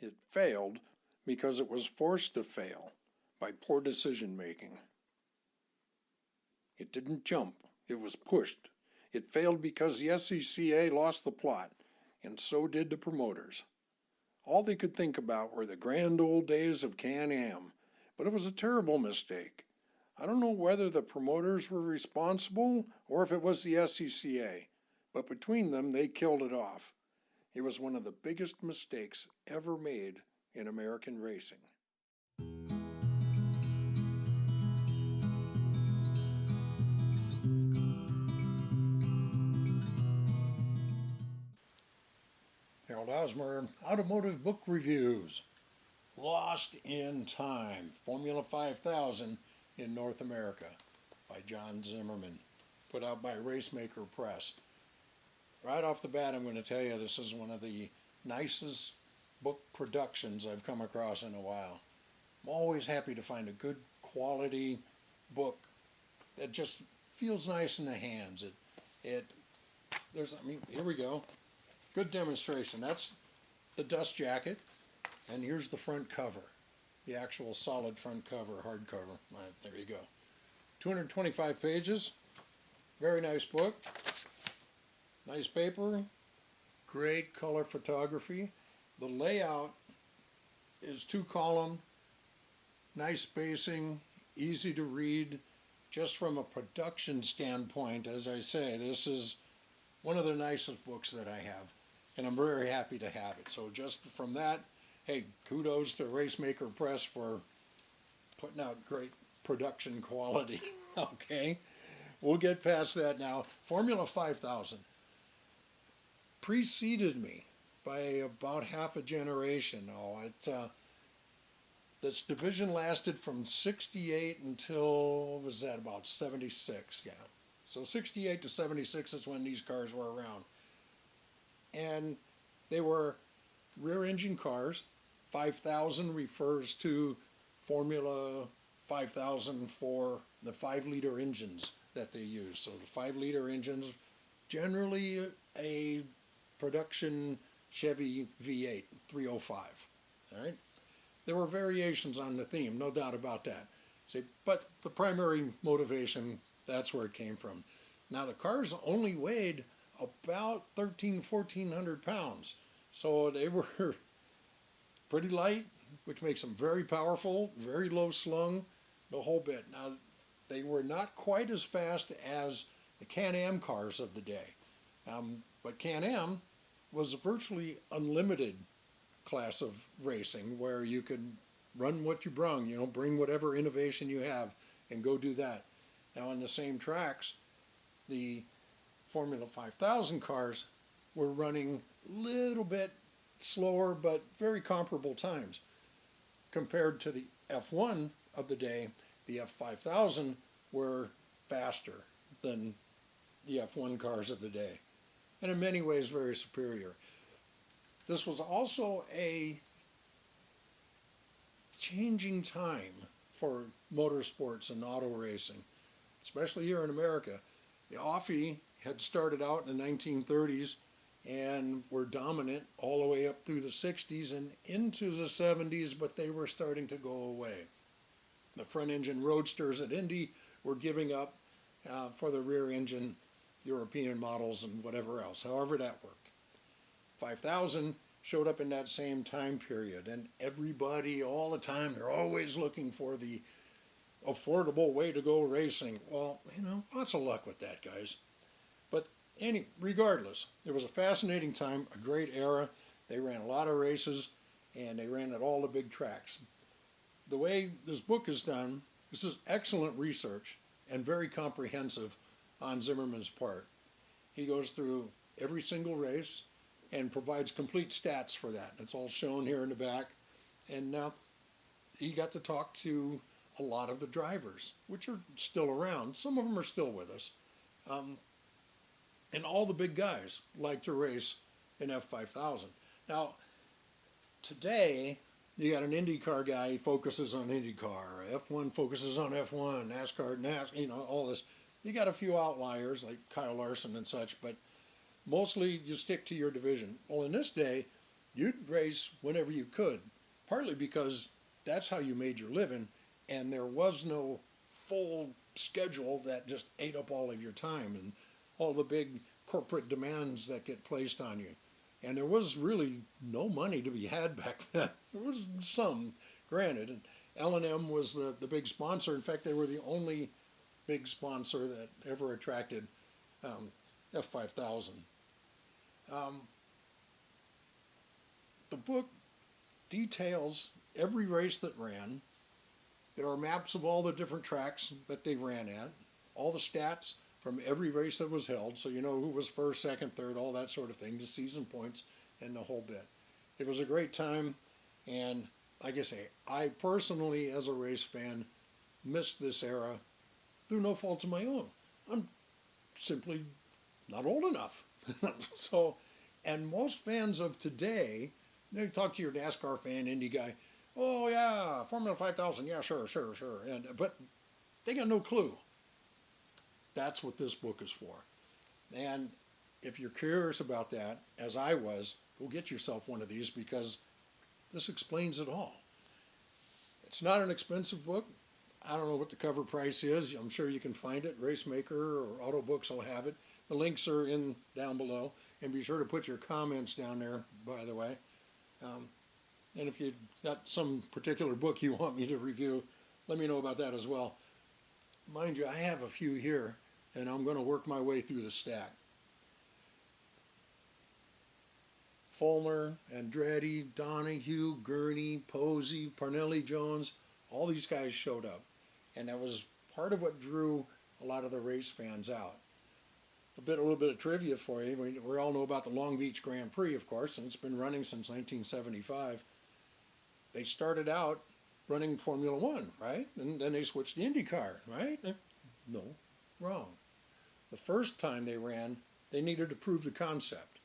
It failed because it was forced to fail by poor decision making. It didn't jump, it was pushed. It failed because the SCCA lost the plot, and so did the promoters. All they could think about were the grand old days of Can-Am, but it was a terrible mistake. I don't know whether the promoters were responsible or if it was the SCCA, but between them they killed it off. It was one of the biggest mistakes ever made in American racing. Harold Osmer, Automotive Book Reviews. Lost in Time, Formula 5000 in North America by John Zimmerman, put out by Racemaker Press. Right off the bat, I'm going to tell you this is one of the nicest book productions I've come across in a while. I'm always happy to find a good quality book that just feels nice in the hands. Here we go. Good demonstration. That's the dust jacket, and here's the front cover, the actual solid front cover, hardcover. There you go. 225 pages. Very nice book. Nice paper. Great color photography. The layout is 2-column, nice spacing, easy to read. Just from a production standpoint, as I say, this is one of the nicest books that I have, and I'm very happy to have it. So just from that, hey, kudos to Racemaker Press for putting out great production quality. Okay, we'll get past that now. Formula 5000 preceded me by about half a generation. This division lasted from 68 until, was that about 76? Yeah. So 68 to 76 is when these cars were around. And they were rear engine cars. 5000 refers to Formula 5000 for the 5-liter engines that they use. So the 5-liter engines, generally a production Chevy V8 305. All right. There were variations on the theme, no doubt about that. But the primary motivation, that's where it came from. Now the cars only weighed about 1,400 pounds. So they were pretty light, which makes them very powerful, very low slung, the whole bit. Now, they were not quite as fast as the Can-Am cars of the day. But Can-Am was a virtually unlimited class of racing where you could run what you brung, bring whatever innovation you have and go do that. Now, on the same tracks, the Formula 5000 cars were running a little bit slower but very comparable times. Compared to the F1 of the day, the F5000 were faster than the F1 cars of the day, and in many ways very superior. This was also a changing time for motorsports and auto racing, especially here in America. The Offie had started out in the 1930s and were dominant all the way up through the 60s and into the 70s, but they were starting to go away. The front engine roadsters at Indy were giving up for the rear engine European models and whatever else, however that worked. 5000 showed up in that same time period, and everybody all the time, they're always looking for the affordable way to go racing. Well, lots of luck with that, guys. But regardless, it was a fascinating time, a great era. They ran a lot of races, and they ran at all the big tracks. The way this book is done, this is excellent research and very comprehensive on Zimmerman's part. He goes through every single race and provides complete stats for that. It's all shown here in the back. And now he got to talk to a lot of the drivers, which are still around. Some of them are still with us. And all the big guys like to race in F5000. Now, today, you got an IndyCar guy, he focuses on IndyCar. F1 focuses on F1, NASCAR, all this. You got a few outliers like Kyle Larson and such, but mostly you stick to your division. Well, in this day, you'd race whenever you could, partly because that's how you made your living, and there was no full schedule that just ate up all of your time and all the big corporate demands that get placed on you. And there was really no money to be had back then. There was some, granted, and L&M was the big sponsor. In fact, they were the only big sponsor that ever attracted F5000. The book details every race that ran. There are maps of all the different tracks that they ran at, all the stats from every race that was held, so you know who was first, second, third, all that sort of thing, the season points and the whole bit. It was a great time, and like I say, I personally, as a race fan, missed this era through no fault of my own. I'm simply not old enough. So, and most fans of today, they talk to your NASCAR fan, Indy guy, oh yeah, Formula 5000, yeah, sure. But they got no clue. That's what this book is for. And if you're curious about that, as I was, go get yourself one of these because this explains it all. It's not an expensive book. I don't know what the cover price is. I'm sure you can find it. Racemaker or Autobooks will have it. The links are in down below. And be sure to put your comments down there, by the way. And if you've got some particular book you want me to review, let me know about that as well. Mind you, I have a few here, and I'm going to work my way through the stack. Fulmer, Andretti, Donahue, Gurney, Posey, Parnelli Jones, all these guys showed up. And that was part of what drew a lot of the race fans out. A little bit of trivia for you. We all know about the Long Beach Grand Prix, of course, and it's been running since 1975. They started out running Formula One, right? And then they switched to IndyCar, right? No, wrong. The first time they ran, they needed to prove the concept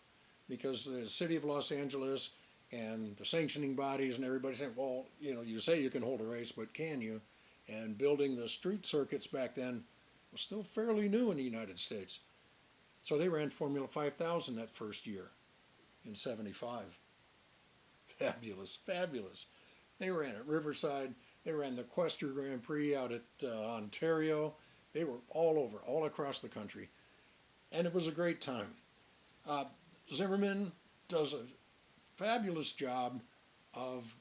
because the city of Los Angeles and the sanctioning bodies and everybody said, well, you say you can hold a race, but can you? And building the street circuits back then was still fairly new in the United States. So they ran Formula 5000 that first year in 75. Fabulous, fabulous. They ran at Riverside. They ran the Quester Grand Prix out at Ontario. They were all over, all across the country. And it was a great time. Zimmerman does a fabulous job of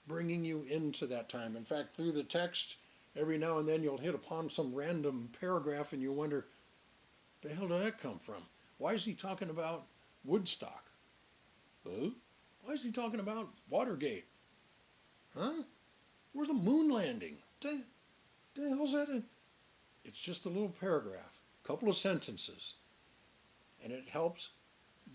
bringing you into that time. In fact, through the text, every now and then you'll hit upon some random paragraph and you wonder, the hell did that come from? Why is he talking about Woodstock? Why is he talking about Watergate? Huh? Where's the moon landing? The hell's that? It's just a little paragraph, a couple of sentences, and it helps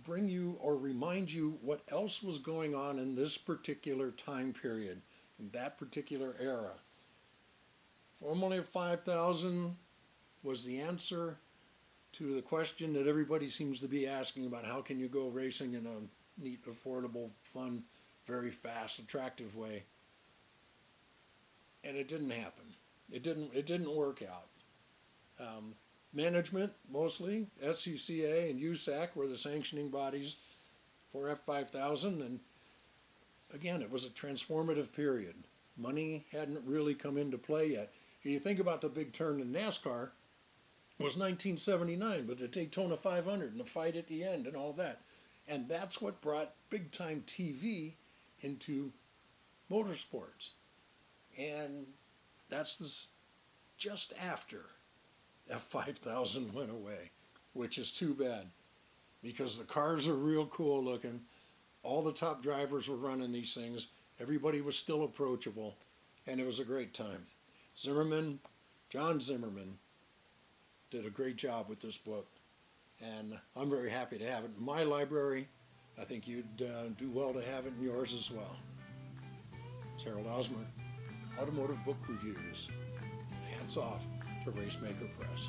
bring you or remind you what else was going on in this particular time period, in that particular era. Formula 5000 was the answer to the question that everybody seems to be asking about how can you go racing in a neat, affordable, fun, very fast, attractive way. And it didn't happen. It didn't work out. Management, mostly, SCCA and USAC were the sanctioning bodies for F5000, and again, it was a transformative period. Money hadn't really come into play yet. If you think about the big turn in NASCAR, it was 1979, but the Daytona 500 and the fight at the end and all that. And that's what brought big-time TV into motorsports. And that's just after F5000 went away, which is too bad because the cars are real cool looking. All the top drivers were running these things. Everybody was still approachable, and it was a great time. John Zimmerman, did a great job with this book, and I'm very happy to have it in my library. I think you'd do well to have it in yours as well. It's Harold Osmer, Automotive Book Reviews. Hats off to Racemaker Press.